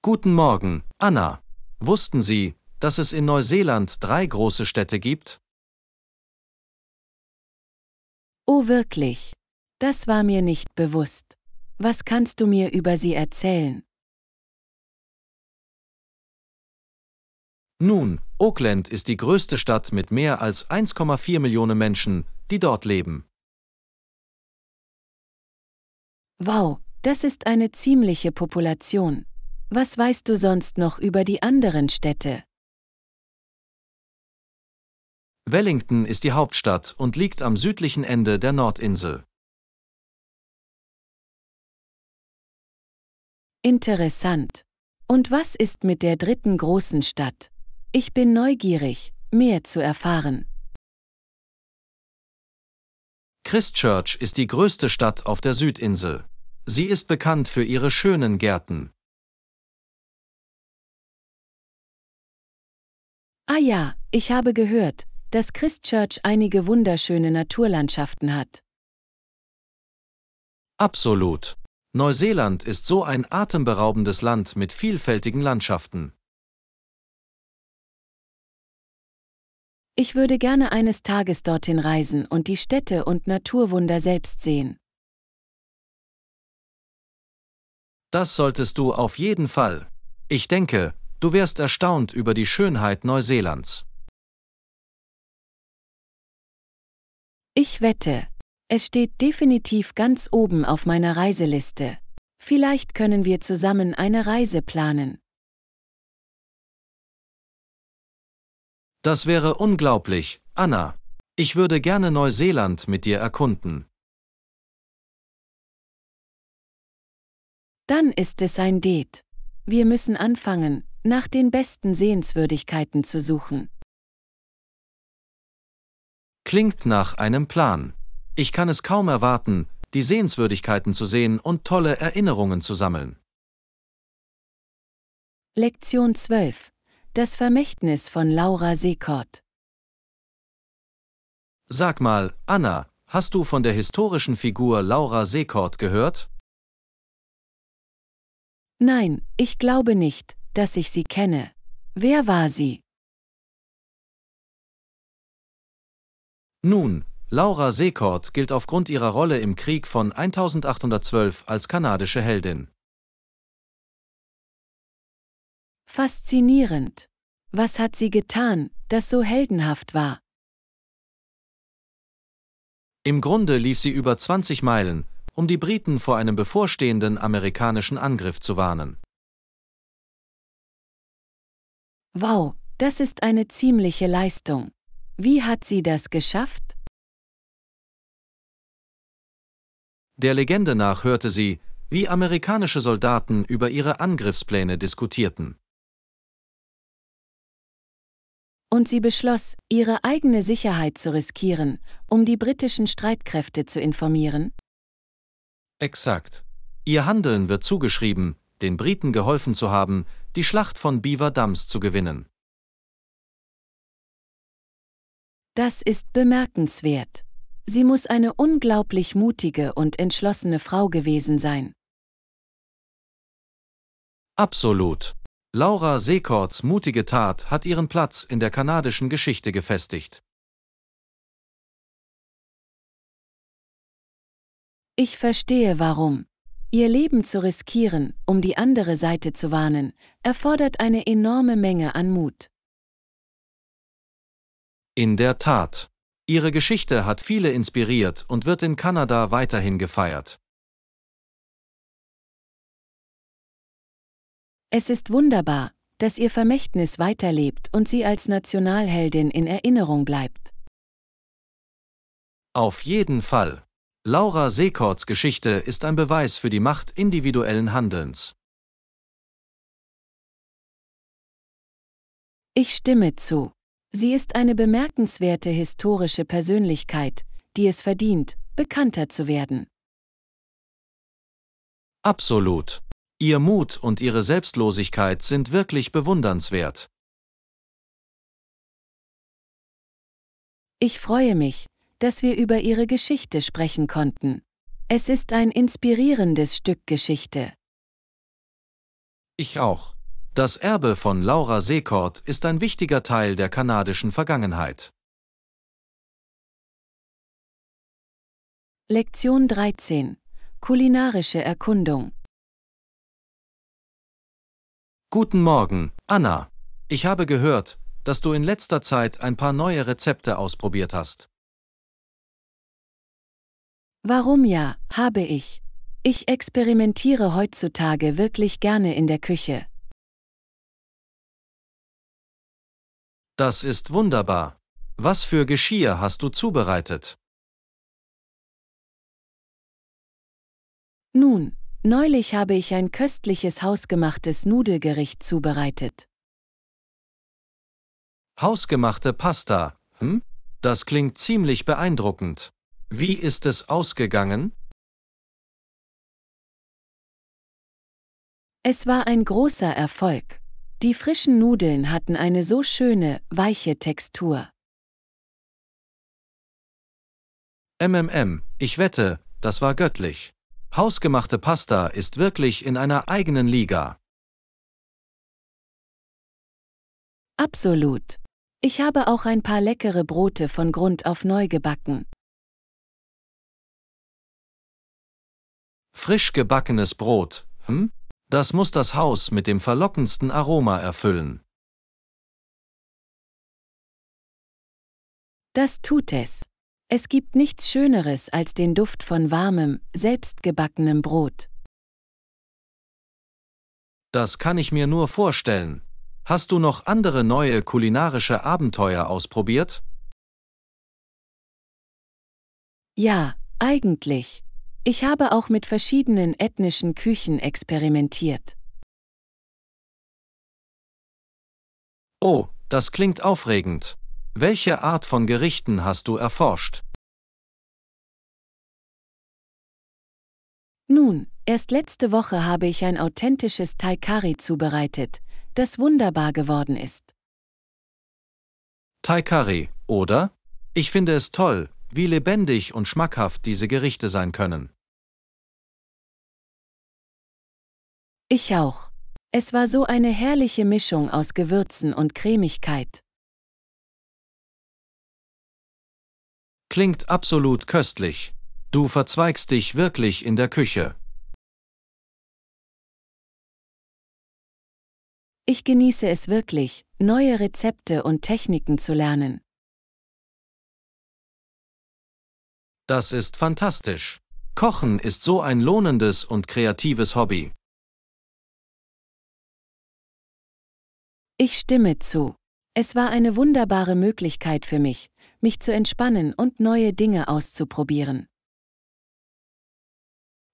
Speaker 2: Guten Morgen, Anna. Wussten Sie, dass es in Neuseeland 3 große Städte gibt?
Speaker 1: Oh wirklich? Das war mir nicht bewusst. Was kannst du mir über sie erzählen?
Speaker 2: Nun, Auckland ist die größte Stadt mit mehr als 1,4 Millionen Menschen, die dort leben.
Speaker 1: Wow, das ist eine ziemliche Population. Was weißt du sonst noch über die anderen Städte?
Speaker 2: Wellington ist die Hauptstadt und liegt am südlichen Ende der Nordinsel.
Speaker 1: Interessant. Und was ist mit der dritten großen Stadt? Ich bin neugierig, mehr zu erfahren.
Speaker 2: Christchurch ist die größte Stadt auf der Südinsel. Sie ist bekannt für ihre schönen Gärten.
Speaker 1: Ah ja, ich habe gehört, dass Christchurch einige wunderschöne Naturlandschaften hat.
Speaker 2: Absolut. Neuseeland ist so ein atemberaubendes Land mit vielfältigen Landschaften.
Speaker 1: Ich würde gerne eines Tages dorthin reisen und die Städte und Naturwunder selbst sehen.
Speaker 2: Das solltest du auf jeden Fall. Ich denke, du wärst erstaunt über die Schönheit Neuseelands.
Speaker 1: Ich wette, es steht definitiv ganz oben auf meiner Reiseliste. Vielleicht können wir zusammen eine Reise planen.
Speaker 2: Das wäre unglaublich, Anna. Ich würde gerne Neuseeland mit dir erkunden.
Speaker 1: Dann ist es ein Date. Wir müssen anfangen, nach den besten Sehenswürdigkeiten zu suchen.
Speaker 2: Klingt nach einem Plan. Ich kann es kaum erwarten, die Sehenswürdigkeiten zu sehen und tolle Erinnerungen zu sammeln.
Speaker 1: Lektion 12. Das Vermächtnis von Laura Secord.
Speaker 2: Sag mal, Anna, hast du von der historischen Figur Laura Secord gehört?
Speaker 1: Nein, ich glaube nicht, dass ich sie kenne. Wer war sie?
Speaker 2: Nun, Laura Secord gilt aufgrund ihrer Rolle im Krieg von 1812 als kanadische Heldin.
Speaker 1: Faszinierend. Was hat sie getan, das so heldenhaft war?
Speaker 2: Im Grunde lief sie über 20 Meilen, um die Briten vor einem bevorstehenden amerikanischen Angriff zu warnen.
Speaker 1: Wow, das ist eine ziemliche Leistung. Wie hat sie das geschafft?
Speaker 2: Der Legende nach hörte sie, wie amerikanische Soldaten über ihre Angriffspläne diskutierten.
Speaker 1: Und sie beschloss, ihre eigene Sicherheit zu riskieren, um die britischen Streitkräfte zu informieren?
Speaker 2: Exakt. Ihr Handeln wird zugeschrieben, den Briten geholfen zu haben, die Schlacht von Beaver Dams zu gewinnen.
Speaker 1: Das ist bemerkenswert. Sie muss eine unglaublich mutige und entschlossene Frau gewesen sein.
Speaker 2: Absolut. Laura Secords mutige Tat hat ihren Platz in der kanadischen Geschichte gefestigt.
Speaker 1: Ich verstehe warum. Ihr Leben zu riskieren, um die andere Seite zu warnen, erfordert eine enorme Menge an Mut.
Speaker 2: In der Tat. Ihre Geschichte hat viele inspiriert und wird in Kanada weiterhin gefeiert.
Speaker 1: Es ist wunderbar, dass ihr Vermächtnis weiterlebt und sie als Nationalheldin in Erinnerung bleibt.
Speaker 2: Auf jeden Fall. Laura Secords Geschichte ist ein Beweis für die Macht individuellen Handelns.
Speaker 1: Ich stimme zu. Sie ist eine bemerkenswerte historische Persönlichkeit, die es verdient, bekannter zu werden.
Speaker 2: Absolut. Ihr Mut und ihre Selbstlosigkeit sind wirklich bewundernswert.
Speaker 1: Ich freue mich, dass wir über ihre Geschichte sprechen konnten. Es ist ein inspirierendes Stück Geschichte.
Speaker 2: Ich auch. Das Erbe von Laura Secord ist ein wichtiger Teil der kanadischen Vergangenheit.
Speaker 1: Lektion 13. Kulinarische Erkundung.
Speaker 2: Guten Morgen, Anna. Ich habe gehört, dass du in letzter Zeit ein paar neue Rezepte ausprobiert hast.
Speaker 1: Warum ja, habe ich. Ich experimentiere heutzutage wirklich gerne in der Küche.
Speaker 2: Das ist wunderbar. Was für Geschirr hast du zubereitet?
Speaker 1: Nun, neulich habe ich ein köstliches hausgemachtes Nudelgericht zubereitet.
Speaker 2: Hausgemachte Pasta, hm? Das klingt ziemlich beeindruckend. Wie ist es ausgegangen?
Speaker 1: Es war ein großer Erfolg. Die frischen Nudeln hatten eine so schöne, weiche Textur.
Speaker 2: Ich wette, das war göttlich. Hausgemachte Pasta ist wirklich in einer eigenen Liga.
Speaker 1: Absolut. Ich habe auch ein paar leckere Brote von Grund auf neu gebacken.
Speaker 2: Frisch gebackenes Brot, hm? Das muss das Haus mit dem verlockendsten Aroma erfüllen.
Speaker 1: Das tut es. Es gibt nichts Schöneres als den Duft von warmem, selbstgebackenem Brot.
Speaker 2: Das kann ich mir nur vorstellen. Hast du noch andere neue kulinarische Abenteuer ausprobiert?
Speaker 1: Ja, eigentlich. Ich habe auch mit verschiedenen ethnischen Küchen experimentiert.
Speaker 2: Oh, das klingt aufregend. Welche Art von Gerichten hast du erforscht?
Speaker 1: Nun, erst letzte Woche habe ich ein authentisches Thai Curry zubereitet, das wunderbar geworden ist.
Speaker 2: Thai Curry, oder? Ich finde es toll, wie lebendig und schmackhaft diese Gerichte sein können.
Speaker 1: Ich auch. Es war so eine herrliche Mischung aus Gewürzen und Cremigkeit.
Speaker 2: Klingt absolut köstlich. Du verzweigst dich wirklich in der Küche.
Speaker 1: Ich genieße es wirklich, neue Rezepte und Techniken zu lernen.
Speaker 2: Das ist fantastisch. Kochen ist so ein lohnendes und kreatives Hobby.
Speaker 1: Ich stimme zu. Es war eine wunderbare Möglichkeit für mich, mich zu entspannen und neue Dinge auszuprobieren.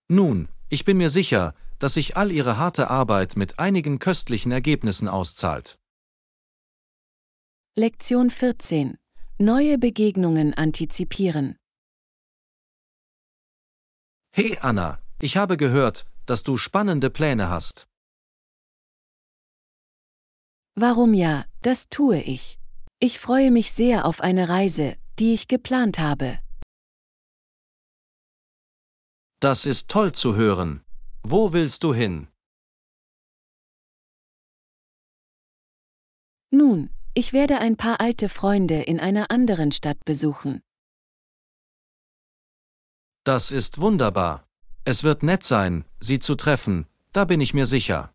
Speaker 2: Nun, ich bin mir sicher, dass sich all Ihre harte Arbeit mit einigen köstlichen Ergebnissen auszahlt.
Speaker 1: Lektion 14. Neue Begegnungen antizipieren.
Speaker 2: Hey Anna, ich habe gehört, dass du spannende Pläne hast.
Speaker 1: Warum ja, das tue ich. Ich freue mich sehr auf eine Reise, die ich geplant habe.
Speaker 2: Das ist toll zu hören. Wo willst du hin?
Speaker 1: Nun, ich werde ein paar alte Freunde in einer anderen Stadt besuchen.
Speaker 2: Das ist wunderbar. Es wird nett sein, sie zu treffen, da bin ich mir sicher.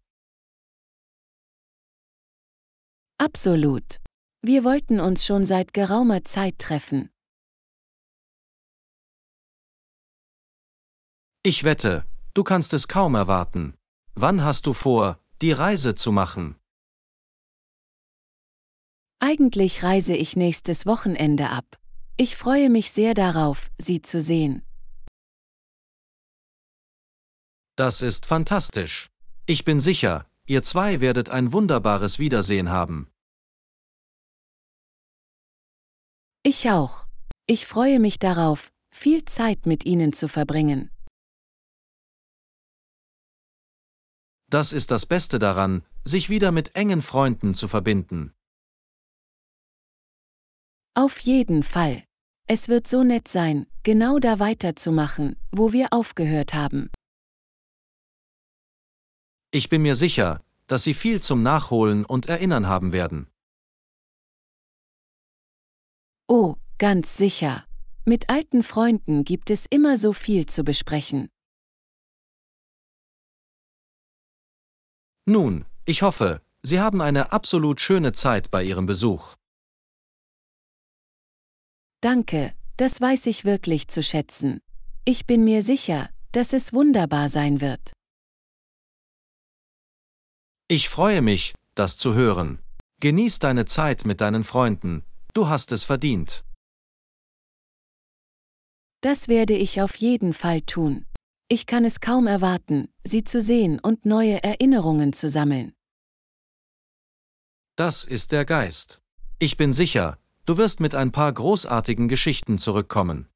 Speaker 1: Absolut. Wir wollten uns schon seit geraumer Zeit treffen.
Speaker 2: Ich wette, du kannst es kaum erwarten. Wann hast du vor, die Reise zu machen?
Speaker 1: Eigentlich reise ich nächstes Wochenende ab. Ich freue mich sehr darauf, Sie zu sehen.
Speaker 2: Das ist fantastisch. Ich bin sicher, ihr zwei werdet ein wunderbares Wiedersehen haben.
Speaker 1: Ich auch. Ich freue mich darauf, viel Zeit mit Ihnen zu verbringen.
Speaker 2: Das ist das Beste daran, sich wieder mit engen Freunden zu verbinden.
Speaker 1: Auf jeden Fall. Es wird so nett sein, genau da weiterzumachen, wo wir aufgehört haben.
Speaker 2: Ich bin mir sicher, dass Sie viel zum Nachholen und Erinnern haben werden.
Speaker 1: Oh, ganz sicher. Mit alten Freunden gibt es immer so viel zu besprechen.
Speaker 2: Nun, ich hoffe, Sie haben eine absolut schöne Zeit bei Ihrem Besuch.
Speaker 1: Danke, das weiß ich wirklich zu schätzen. Ich bin mir sicher, dass es wunderbar sein wird.
Speaker 2: Ich freue mich, das zu hören. Genieß deine Zeit mit deinen Freunden, du hast es verdient.
Speaker 1: Das werde ich auf jeden Fall tun. Ich kann es kaum erwarten, Sie zu sehen und neue Erinnerungen zu sammeln.
Speaker 2: Das ist der Geist. Ich bin sicher, du wirst mit ein paar großartigen Geschichten zurückkommen.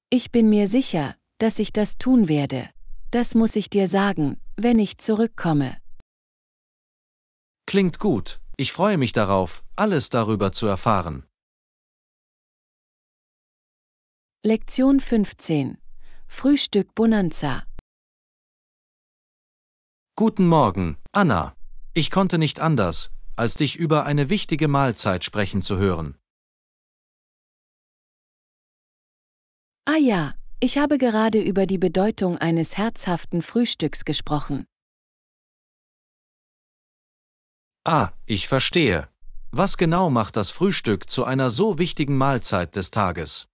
Speaker 1: Ich bin mir sicher, dass ich das tun werde. Das muss ich dir sagen, wenn ich zurückkomme.
Speaker 2: Klingt gut, ich freue mich darauf, alles darüber zu erfahren.
Speaker 1: Lektion 15. Frühstück Bonanza.
Speaker 2: Guten Morgen, Anna. Ich konnte nicht anders, als dich über eine wichtige Mahlzeit sprechen zu hören.
Speaker 1: Ah ja, ich habe gerade über die Bedeutung eines herzhaften Frühstücks gesprochen.
Speaker 2: Ah, ich verstehe. Was genau macht das Frühstück zu einer so wichtigen Mahlzeit des Tages?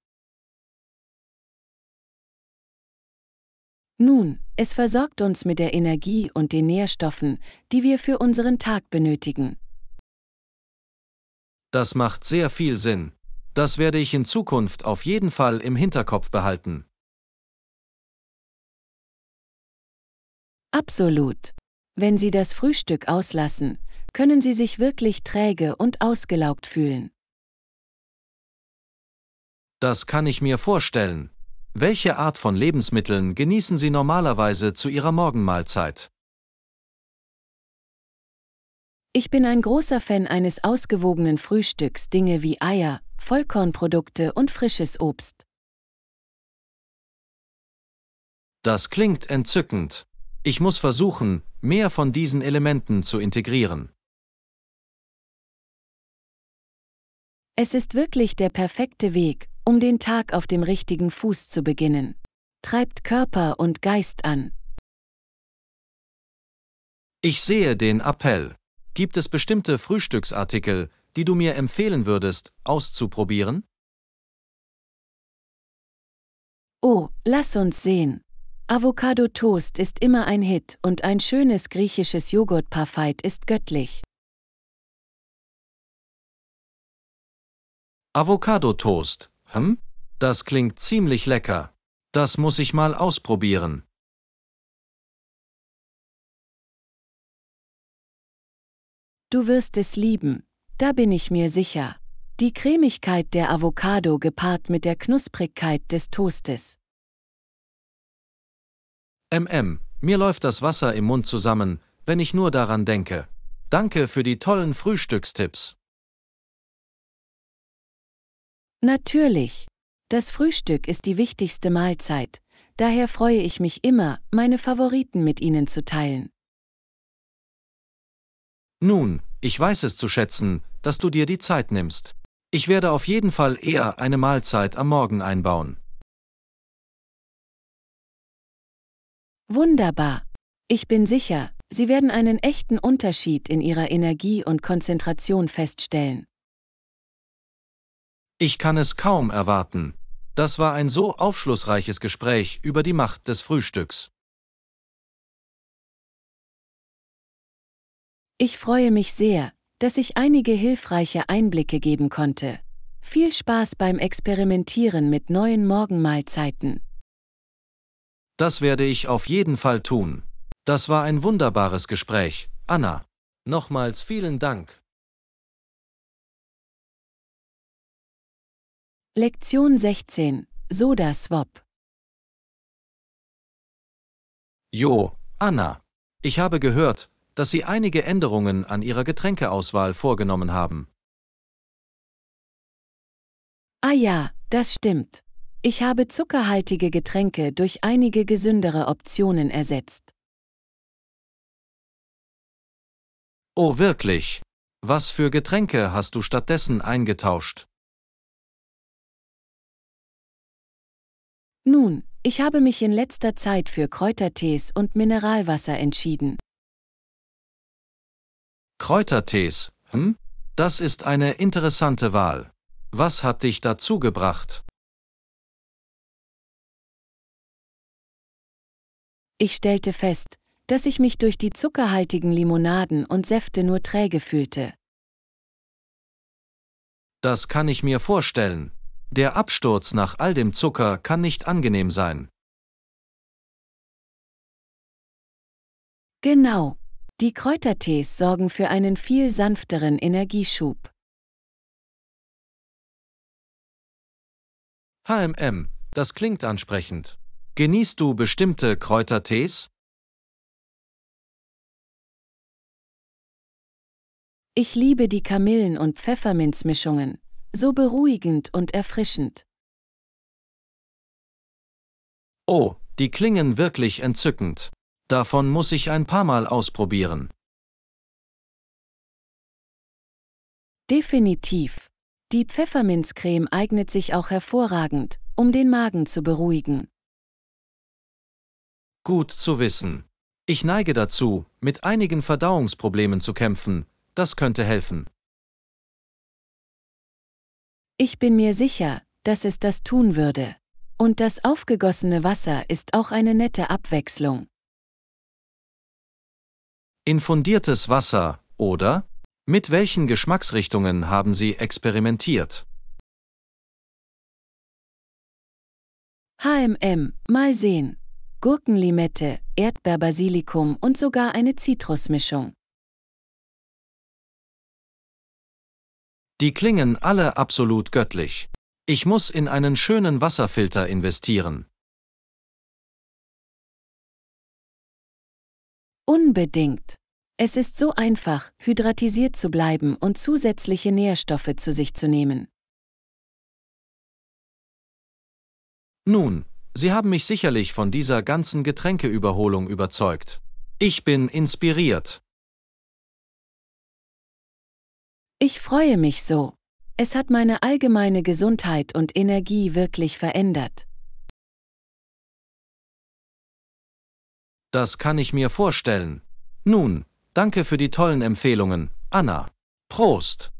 Speaker 1: Nun, es versorgt uns mit der Energie und den Nährstoffen, die wir für unseren Tag benötigen.
Speaker 2: Das macht sehr viel Sinn. Das werde ich in Zukunft auf jeden Fall im Hinterkopf behalten.
Speaker 1: Absolut. Wenn Sie das Frühstück auslassen, können Sie sich wirklich träge und ausgelaugt fühlen.
Speaker 2: Das kann ich mir vorstellen. Welche Art von Lebensmitteln genießen Sie normalerweise zu Ihrer Morgenmahlzeit?
Speaker 1: Ich bin ein großer Fan eines ausgewogenen Frühstücks, Dinge wie Eier, Vollkornprodukte und frisches Obst.
Speaker 2: Das klingt entzückend. Ich muss versuchen, mehr von diesen Elementen zu integrieren.
Speaker 1: Es ist wirklich der perfekte Weg, um den Tag auf dem richtigen Fuß zu beginnen. Treibt Körper und Geist an.
Speaker 2: Ich sehe den Appell. Gibt es bestimmte Frühstücksartikel, die du mir empfehlen würdest, auszuprobieren?
Speaker 1: Oh, lass uns sehen. Avocado-Toast ist immer ein Hit und ein schönes griechisches Joghurt-Parfait ist göttlich.
Speaker 2: Avocado-Toast. Das klingt ziemlich lecker. Das muss ich mal ausprobieren.
Speaker 1: Du wirst es lieben, da bin ich mir sicher. Die Cremigkeit der Avocado gepaart mit der Knusprigkeit des Toastes.
Speaker 2: Mir läuft das Wasser im Mund zusammen, wenn ich nur daran denke. Danke für die tollen Frühstückstipps.
Speaker 1: Natürlich. Das Frühstück ist die wichtigste Mahlzeit, daher freue ich mich immer, meine Favoriten mit Ihnen zu teilen.
Speaker 2: Nun, ich weiß es zu schätzen, dass du dir die Zeit nimmst. Ich werde auf jeden Fall eher eine Mahlzeit am Morgen einbauen.
Speaker 1: Wunderbar. Ich bin sicher, Sie werden einen echten Unterschied in Ihrer Energie und Konzentration feststellen.
Speaker 2: Ich kann es kaum erwarten. Das war ein so aufschlussreiches Gespräch über die Macht des Frühstücks.
Speaker 1: Ich freue mich sehr, dass ich einige hilfreiche Einblicke geben konnte. Viel Spaß beim Experimentieren mit neuen Morgenmahlzeiten.
Speaker 2: Das werde ich auf jeden Fall tun. Das war ein wunderbares Gespräch, Anna. Nochmals vielen Dank.
Speaker 1: Lektion 16. Soda Swap.
Speaker 2: Jo, Anna. Ich habe gehört, dass Sie einige Änderungen an Ihrer Getränkeauswahl vorgenommen haben.
Speaker 1: Ah ja, das stimmt. Ich habe zuckerhaltige Getränke durch einige gesündere Optionen ersetzt.
Speaker 2: Oh wirklich? Was für Getränke hast du stattdessen eingetauscht?
Speaker 1: Nun, ich habe mich in letzter Zeit für Kräutertees und Mineralwasser entschieden.
Speaker 2: Kräutertees, Das ist eine interessante Wahl. Was hat dich dazu gebracht?
Speaker 1: Ich stellte fest, dass ich mich durch die zuckerhaltigen Limonaden und Säfte nur träge fühlte.
Speaker 2: Das kann ich mir vorstellen. Der Absturz nach all dem Zucker kann nicht angenehm sein.
Speaker 1: Genau. Die Kräutertees sorgen für einen viel sanfteren Energieschub.
Speaker 2: Das klingt ansprechend. Genießt du bestimmte Kräutertees?
Speaker 1: Ich liebe die Kamillen- und Pfefferminzmischungen, so beruhigend und erfrischend.
Speaker 2: Oh, die klingen wirklich entzückend. Davon muss ich ein paar Mal ausprobieren.
Speaker 1: Definitiv. Die Pfefferminzcreme eignet sich auch hervorragend, um den Magen zu beruhigen.
Speaker 2: Gut zu wissen. Ich neige dazu, mit einigen Verdauungsproblemen zu kämpfen. Das könnte helfen.
Speaker 1: Ich bin mir sicher, dass es das tun würde. Und das aufgegossene Wasser ist auch eine nette Abwechslung.
Speaker 2: Infundiertes Wasser, oder? Mit welchen Geschmacksrichtungen haben Sie experimentiert?
Speaker 1: mal sehen. Gurkenlimette, Erdbeerbasilikum und sogar eine Zitrusmischung.
Speaker 2: Die klingen alle absolut göttlich. Ich muss in einen schönen Wasserfilter investieren.
Speaker 1: Unbedingt. Es ist so einfach, hydratisiert zu bleiben und zusätzliche Nährstoffe zu sich zu nehmen.
Speaker 2: Nun, Sie haben mich sicherlich von dieser ganzen Getränkeüberholung überzeugt. Ich bin inspiriert.
Speaker 1: Ich freue mich so. Es hat meine allgemeine Gesundheit und Energie wirklich verändert.
Speaker 2: Das kann ich mir vorstellen. Nun, danke für die tollen Empfehlungen, Anna. Prost!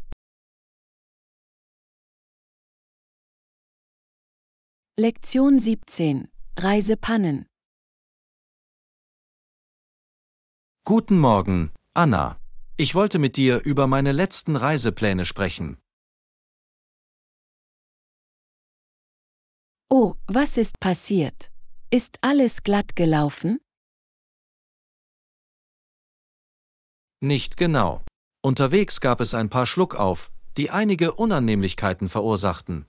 Speaker 1: Lektion 17. Reisepannen.
Speaker 2: Guten Morgen, Anna. Ich wollte mit dir über meine letzten Reisepläne sprechen.
Speaker 1: Oh, was ist passiert? Ist alles glatt gelaufen?
Speaker 2: Nicht genau. Unterwegs gab es ein paar Schluckauf, die einige Unannehmlichkeiten verursachten.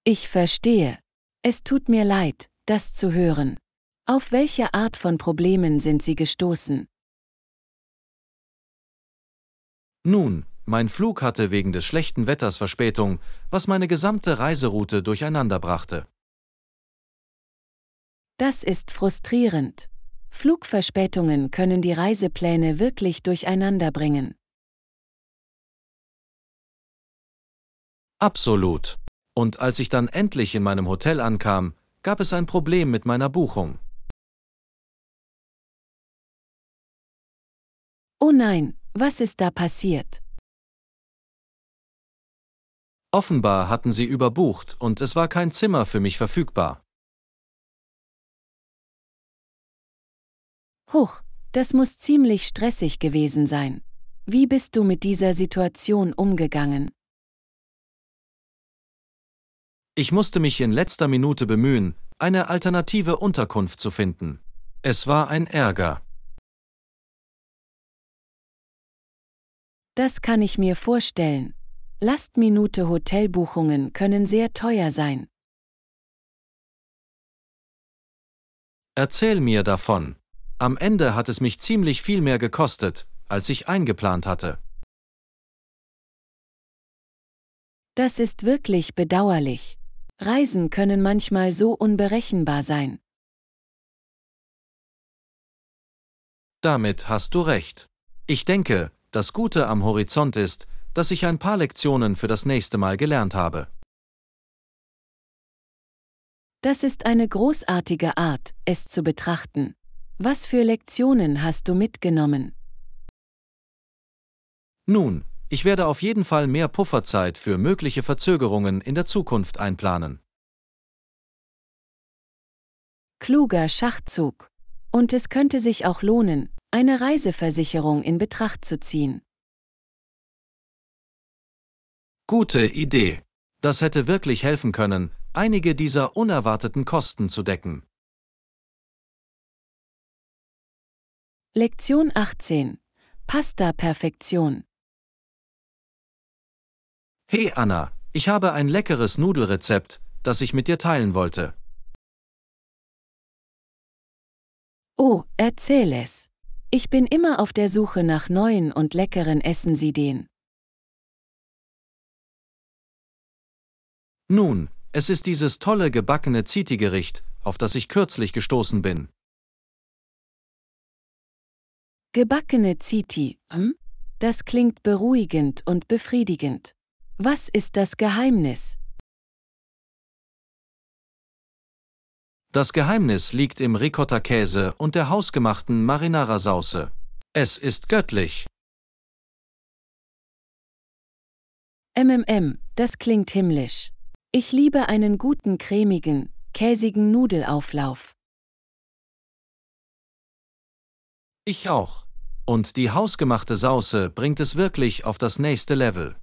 Speaker 1: Ich verstehe. Es tut mir leid, das zu hören. Auf welche Art von Problemen sind Sie gestoßen?
Speaker 2: Nun, mein Flug hatte wegen des schlechten Wetters Verspätung, was meine gesamte Reiseroute durcheinander brachte.
Speaker 1: Das ist frustrierend. Flugverspätungen können die Reisepläne wirklich durcheinander bringen.
Speaker 2: Absolut. Und als ich dann endlich in meinem Hotel ankam, gab es ein Problem mit meiner Buchung.
Speaker 1: Oh nein, was ist da passiert?
Speaker 2: Offenbar hatten sie überbucht und es war kein Zimmer für mich verfügbar.
Speaker 1: Huch, das muss ziemlich stressig gewesen sein. Wie bist du mit dieser Situation umgegangen?
Speaker 2: Ich musste mich in letzter Minute bemühen, eine alternative Unterkunft zu finden. Es war ein Ärger.
Speaker 1: Das kann ich mir vorstellen. Lastminute-Hotelbuchungen können sehr teuer sein.
Speaker 2: Erzähl mir davon. Am Ende hat es mich ziemlich viel mehr gekostet, als ich eingeplant hatte.
Speaker 1: Das ist wirklich bedauerlich. Reisen können manchmal so unberechenbar sein.
Speaker 2: Damit hast du recht. Ich denke, das Gute am Horizont ist, dass ich ein paar Lektionen für das nächste Mal gelernt habe.
Speaker 1: Das ist eine großartige Art, es zu betrachten. Was für Lektionen hast du mitgenommen?
Speaker 2: Nun, ich werde auf jeden Fall mehr Pufferzeit für mögliche Verzögerungen in der Zukunft einplanen.
Speaker 1: Kluger Schachzug. Und es könnte sich auch lohnen, eine Reiseversicherung in Betracht zu ziehen.
Speaker 2: Gute Idee. Das hätte wirklich helfen können, einige dieser unerwarteten Kosten zu decken.
Speaker 1: Lektion 18. Pasta-Perfektion.
Speaker 2: Hey Anna, ich habe ein leckeres Nudelrezept, das ich mit dir teilen wollte.
Speaker 1: Oh, erzähl es. Ich bin immer auf der Suche nach neuen und leckeren Essensideen.
Speaker 2: Nun, es ist dieses tolle gebackene Ziti-Gericht, auf das ich kürzlich gestoßen bin.
Speaker 1: Gebackene Ziti, Das klingt beruhigend und befriedigend. Was ist das Geheimnis?
Speaker 2: Das Geheimnis liegt im Ricotta-Käse und der hausgemachten Marinara-Sauce. Es ist göttlich.
Speaker 1: Das klingt himmlisch. Ich liebe einen guten cremigen, käsigen Nudelauflauf.
Speaker 2: Ich auch. Und die hausgemachte Sauce bringt es wirklich auf das nächste Level.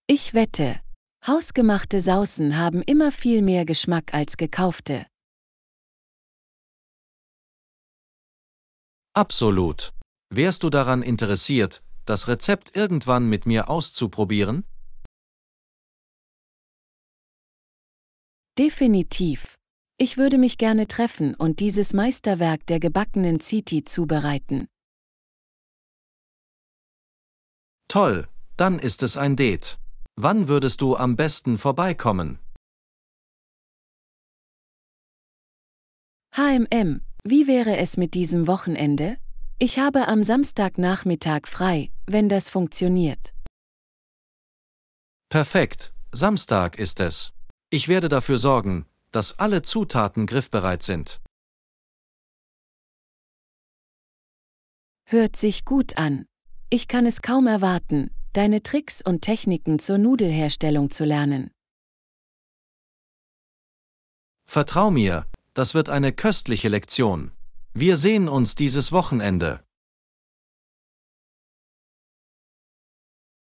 Speaker 1: Ich wette, hausgemachte Saucen haben immer viel mehr Geschmack als gekaufte.
Speaker 2: Absolut. Wärst du daran interessiert, das Rezept irgendwann mit mir auszuprobieren?
Speaker 1: Definitiv. Ich würde mich gerne treffen und dieses Meisterwerk der gebackenen Ziti zubereiten.
Speaker 2: Toll, dann ist es ein Date. Wann würdest du am besten vorbeikommen?
Speaker 1: Wie wäre es mit diesem Wochenende? Ich habe am Samstagnachmittag frei, wenn das funktioniert.
Speaker 2: Perfekt, Samstag ist es. Ich werde dafür sorgen, dass alle Zutaten griffbereit sind.
Speaker 1: Hört sich gut an. Ich kann es kaum erwarten, deine Tricks und Techniken zur Nudelherstellung zu lernen.
Speaker 2: Vertrau mir, das wird eine köstliche Lektion. Wir sehen uns dieses Wochenende.